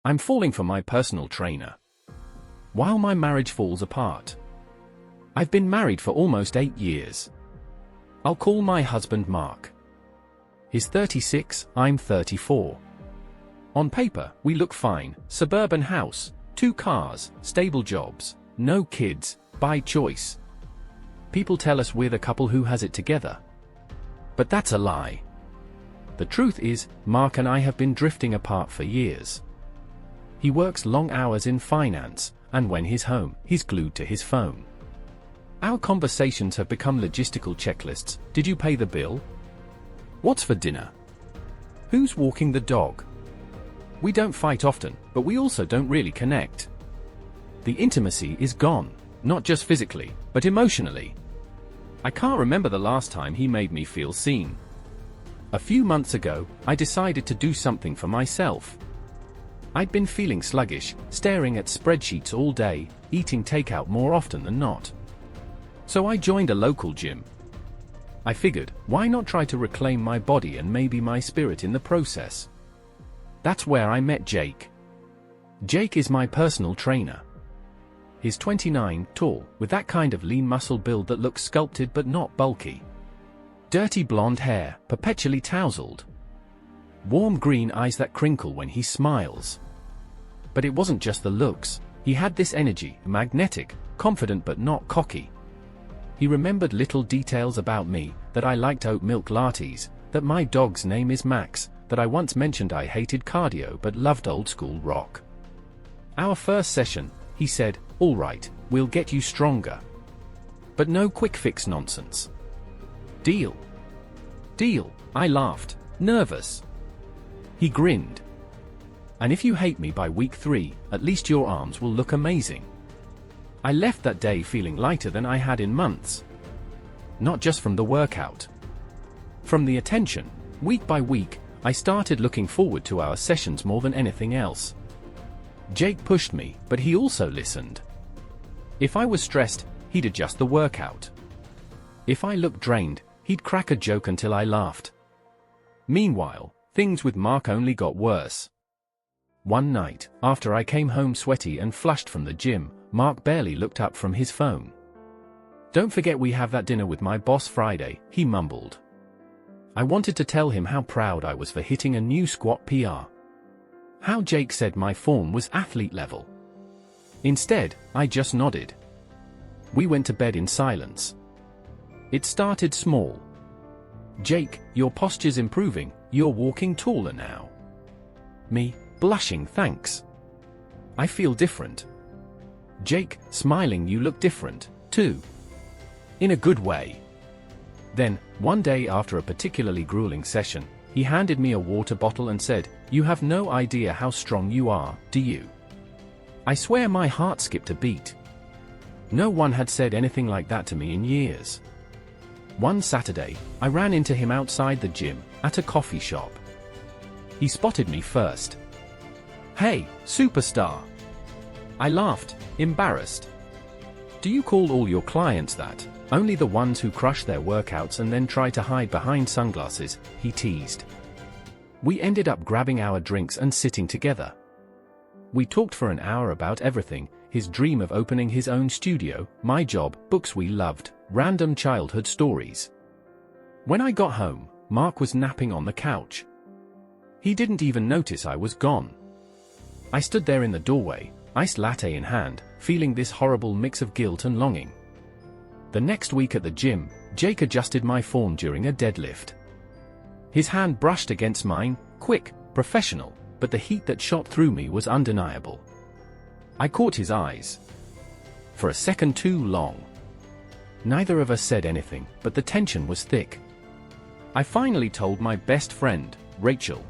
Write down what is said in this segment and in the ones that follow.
I'm falling for my personal trainer. While my marriage falls apart. I've been married for almost 8 years. I'll call my husband Mark. He's 36, I'm 34. On paper, we look fine: suburban house, 2 cars, stable jobs, no kids, by choice. People tell us we're the couple who has it together. But that's a lie. The truth is, Mark and I have been drifting apart for years. He works long hours in finance, and when he's home, he's glued to his phone. Our conversations have become logistical checklists. Did you pay the bill? What's for dinner? Who's walking the dog? We don't fight often, but we also don't really connect. The intimacy is gone, not just physically, but emotionally. I can't remember the last time he made me feel seen. A few months ago, I decided to do something for myself. I'd been feeling sluggish, staring at spreadsheets all day, eating takeout more often than not. So I joined a local gym. I figured, why not try to reclaim my body and maybe my spirit in the process? That's where I met Jake. Jake is my personal trainer. He's 29, tall, with that kind of lean muscle build that looks sculpted but not bulky. Dirty blonde hair, perpetually tousled. Warm green eyes that crinkle when he smiles. But it wasn't just the looks. He had this energy, magnetic, confident but not cocky. He remembered little details about me, that I liked oat milk lattes, that my dog's name is Max, that I once mentioned I hated cardio but loved old school rock. Our first session, he said, "All right, we'll get you stronger. But no quick fix nonsense." Deal. Deal, I laughed, nervous. He grinned. "And if you hate me by week 3, at least your arms will look amazing." I left that day feeling lighter than I had in months. Not just from the workout. From the attention. Week by week, I started looking forward to our sessions more than anything else. Jake pushed me, but he also listened. If I was stressed, he'd adjust the workout. If I looked drained, he'd crack a joke until I laughed. Meanwhile, things with Mark only got worse. One night, after I came home sweaty and flushed from the gym, Mark barely looked up from his phone. "Don't forget we have that dinner with my boss Friday," he mumbled. I wanted to tell him how proud I was for hitting a new squat PR. How Jake said my form was athlete level. Instead, I just nodded. We went to bed in silence. It started small. "Jake, your posture's improving, you're walking taller now." Me, blushing, "Thanks. I feel different." Jake, smiling, "You look different, too. In a good way." Then, one day after a particularly grueling session, he handed me a water bottle and said, "You have no idea how strong you are, do you?" I swear my heart skipped a beat. No one had said anything like that to me in years. One Saturday, I ran into him outside the gym, at a coffee shop. He spotted me first. "Hey, superstar." I laughed, embarrassed. "Do you call all your clients that? Only the ones who crush their workouts and then try to hide behind sunglasses," he teased. We ended up grabbing our drinks and sitting together. We talked for an hour about everything: his dream of opening his own studio, my job, books we loved, random childhood stories. When I got home, Mark was napping on the couch. He didn't even notice I was gone. I stood there in the doorway, iced latte in hand, feeling this horrible mix of guilt and longing. The next week at the gym, Jake adjusted my form during a deadlift. His hand brushed against mine, quick, professional, but the heat that shot through me was undeniable. I caught his eyes. For a second too long. Neither of us said anything, but the tension was thick. I finally told my best friend, Rachel.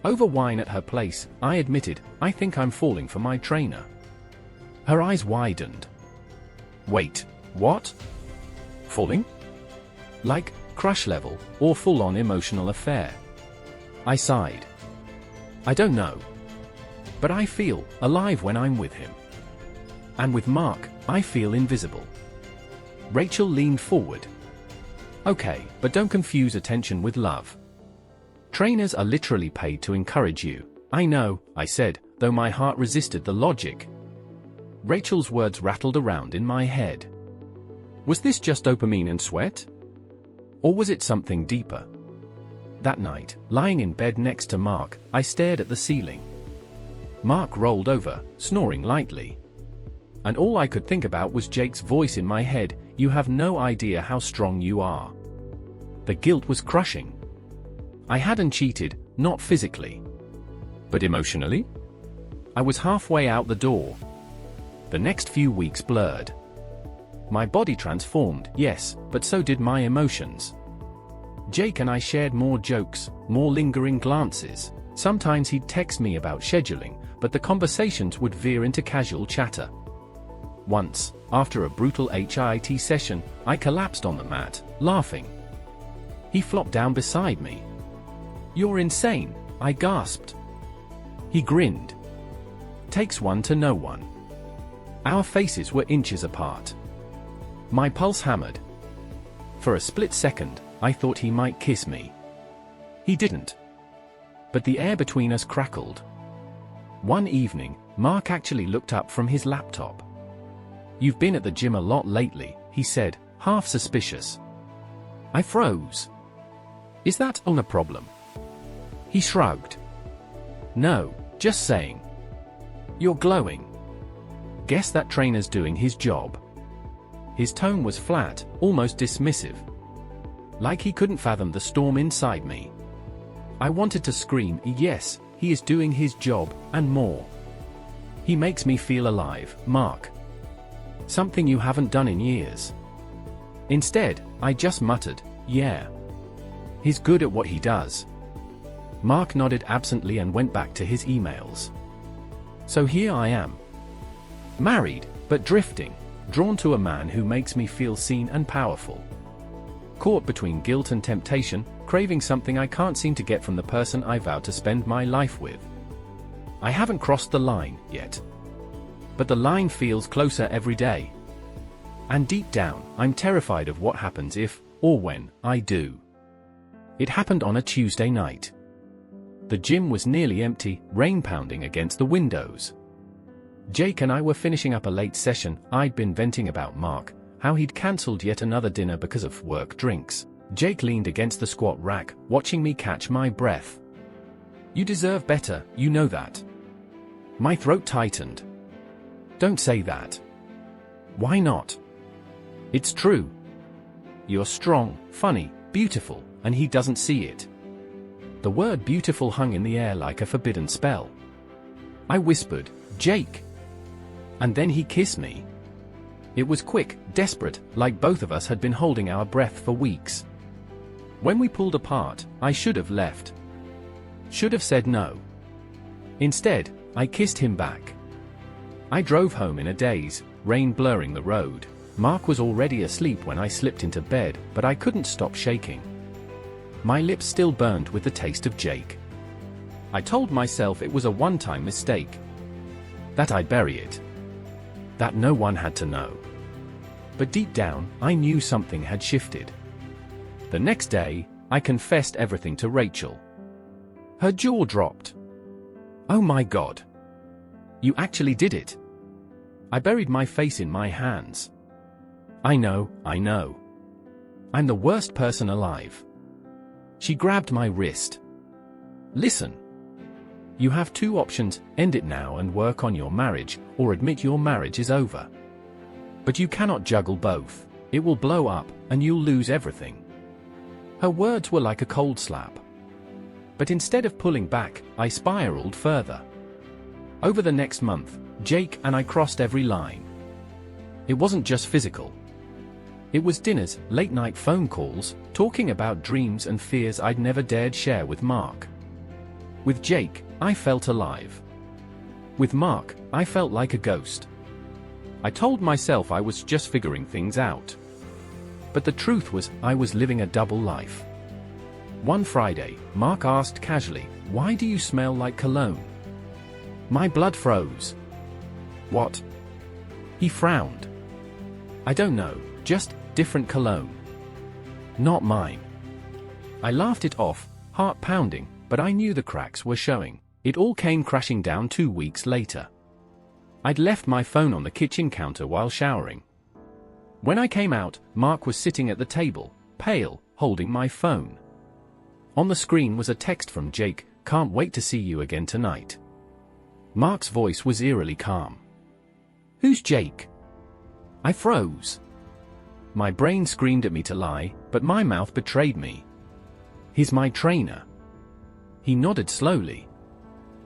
Over wine at her place, I admitted, "I think I'm falling for my trainer." Her eyes widened. "Wait, what? Falling? Like, crush level, or full-on emotional affair?" I sighed. "I don't know. But I feel alive when I'm with him. And with Mark, I feel invisible." Rachel leaned forward. "Okay, but don't confuse attention with love. Trainers are literally paid to encourage you." "I know," I said, though my heart resisted the logic. Rachel's words rattled around in my head. Was this just dopamine and sweat? Or was it something deeper? That night, lying in bed next to Mark, I stared at the ceiling. Mark rolled over, snoring lightly. And all I could think about was Jake's voice in my head, "You have no idea how strong you are." The guilt was crushing. I hadn't cheated, not physically. But emotionally? I was halfway out the door. The next few weeks blurred. My body transformed, yes, but so did my emotions. Jake and I shared more jokes, more lingering glances. Sometimes he'd text me about scheduling, but the conversations would veer into casual chatter. Once, after a brutal HIIT session, I collapsed on the mat, laughing. He flopped down beside me. "You're insane," I gasped. He grinned. Takes one to know one. Our faces were inches apart. My pulse hammered. For a split second, I thought he might kiss me. He didn't. But the air between us crackled. One evening, Mark actually looked up from his laptop. "You've been at the gym a lot lately," he said, half suspicious. I froze. "Is that a problem?" He shrugged. "No, just saying. You're glowing. Guess that trainer's doing his job." His tone was flat, almost dismissive. Like he couldn't fathom the storm inside me. I wanted to scream, "Yes, he is doing his job, and more. He makes me feel alive, Mark. Something you haven't done in years." Instead, I just muttered, "Yeah. He's good at what he does." Mark nodded absently and went back to his emails. So here I am. Married, but drifting, drawn to a man who makes me feel seen and powerful. Caught between guilt and temptation, craving something I can't seem to get from the person I vowed to spend my life with. I haven't crossed the line yet. But the line feels closer every day. And deep down, I'm terrified of what happens if, or when, I do. It happened on a Tuesday night. The gym was nearly empty, rain pounding against the windows. Jake and I were finishing up a late session. I'd been venting about Mark, how he'd cancelled yet another dinner because of work drinks. Jake leaned against the squat rack, watching me catch my breath. "You deserve better, you know that." My throat tightened. "Don't say that." "Why not?" "It's true. You're strong, funny, beautiful, and he doesn't see it." The word beautiful hung in the air like a forbidden spell. I whispered, "Jake." And then he kissed me. It was quick, desperate, like both of us had been holding our breath for weeks. When we pulled apart, I should have left. Should have said no. Instead, I kissed him back. I drove home in a daze, rain blurring the road. Mark was already asleep when I slipped into bed, but I couldn't stop shaking. My lips still burned with the taste of Jake. I told myself it was a one-time mistake. That I'd bury it. That no one had to know. But deep down, I knew something had shifted. The next day, I confessed everything to Rachel. Her jaw dropped. "Oh my God. You actually did it." I buried my face in my hands. I know. I'm the worst person alive." She grabbed my wrist. "Listen. You have two options: end it now and work on your marriage, or admit your marriage is over. But you cannot juggle both. It will blow up, and you'll lose everything." Her words were like a cold slap. But instead of pulling back, I spiraled further. Over the next month, Jake and I crossed every line. It wasn't just physical. It was dinners, late-night phone calls, talking about dreams and fears I'd never dared share with Mark. With Jake, I felt alive. With Mark, I felt like a ghost. I told myself I was just figuring things out. But the truth was, I was living a double life. One Friday, Mark asked casually, "Why do you smell like cologne?" My blood froze. "What?" He frowned. "I don't know, just different cologne. Not mine." I laughed it off, heart pounding, but I knew the cracks were showing. It all came crashing down 2 weeks later. I'd left my phone on the kitchen counter while showering. When I came out, Mark was sitting at the table, pale, holding my phone. On the screen was a text from Jake, "Can't wait to see you again tonight." Mark's voice was eerily calm. "Who's Jake?" I froze. My brain screamed at me to lie, but my mouth betrayed me. "He's my trainer." He nodded slowly.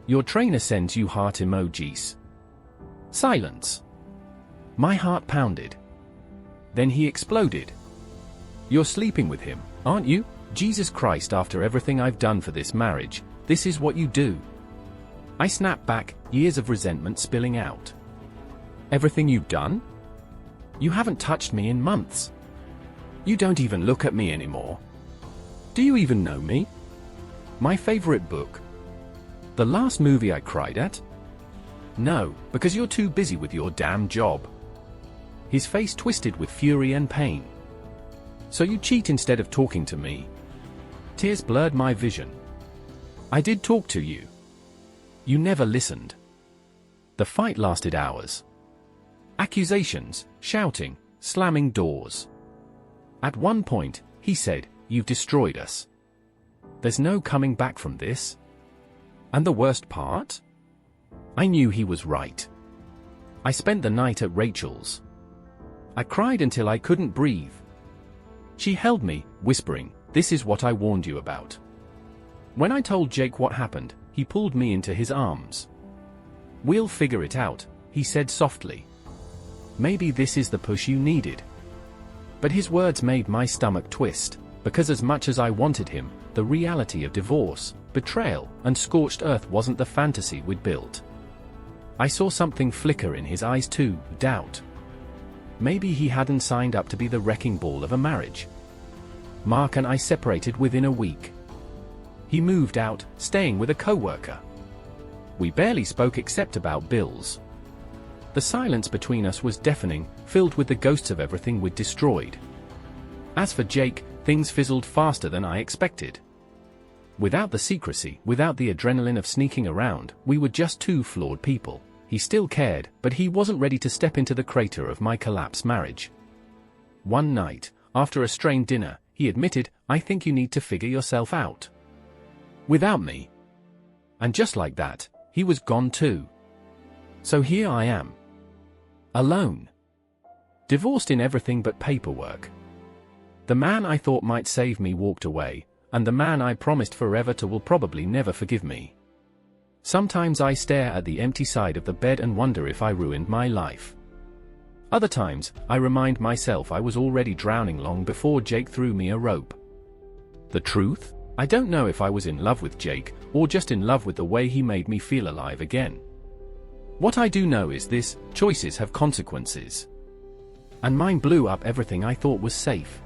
"Your trainer sends you heart emojis." Silence. My heart pounded. Then he exploded. "You're sleeping with him, aren't you? Jesus Christ, after everything I've done for this marriage, this is what you do." I snapped back, years of resentment spilling out. "Everything you've done? You haven't touched me in months. You don't even look at me anymore. Do you even know me? My favorite book? The last movie I cried at? No, because you're too busy with your damn job." His face twisted with fury and pain. "So you cheat instead of talking to me?" Tears blurred my vision. "I did talk to you. You never listened." The fight lasted hours. Accusations, shouting, slamming doors. At one point, he said, "You've destroyed us. There's no coming back from this." And the worst part? I knew he was right. I spent the night at Rachel's. I cried until I couldn't breathe. She held me, whispering, "This is what I warned you about." When I told Jake what happened, he pulled me into his arms. "We'll figure it out," he said softly. "Maybe this is the push you needed." But his words made my stomach twist, because as much as I wanted him, the reality of divorce, betrayal, and scorched earth wasn't the fantasy we'd built. I saw something flicker in his eyes too, doubt. Maybe he hadn't signed up to be the wrecking ball of a marriage. Mark and I separated within a week. He moved out, staying with a coworker. We barely spoke except about bills. The silence between us was deafening, filled with the ghosts of everything we'd destroyed. As for Jake, things fizzled faster than I expected. Without the secrecy, without the adrenaline of sneaking around, we were just two flawed people. He still cared, but he wasn't ready to step into the crater of my collapsed marriage. One night, after a strained dinner, he admitted, "I think you need to figure yourself out." Without me. And just like that, he was gone too. So here I am. Alone. Divorced in everything but paperwork. The man I thought might save me walked away, and the man I promised forever to will probably never forgive me. Sometimes I stare at the empty side of the bed and wonder if I ruined my life. Other times, I remind myself I was already drowning long before Jake threw me a rope. The truth? I don't know if I was in love with Jake, or just in love with the way he made me feel alive again. What I do know is this: choices have consequences. And mine blew up everything I thought was safe.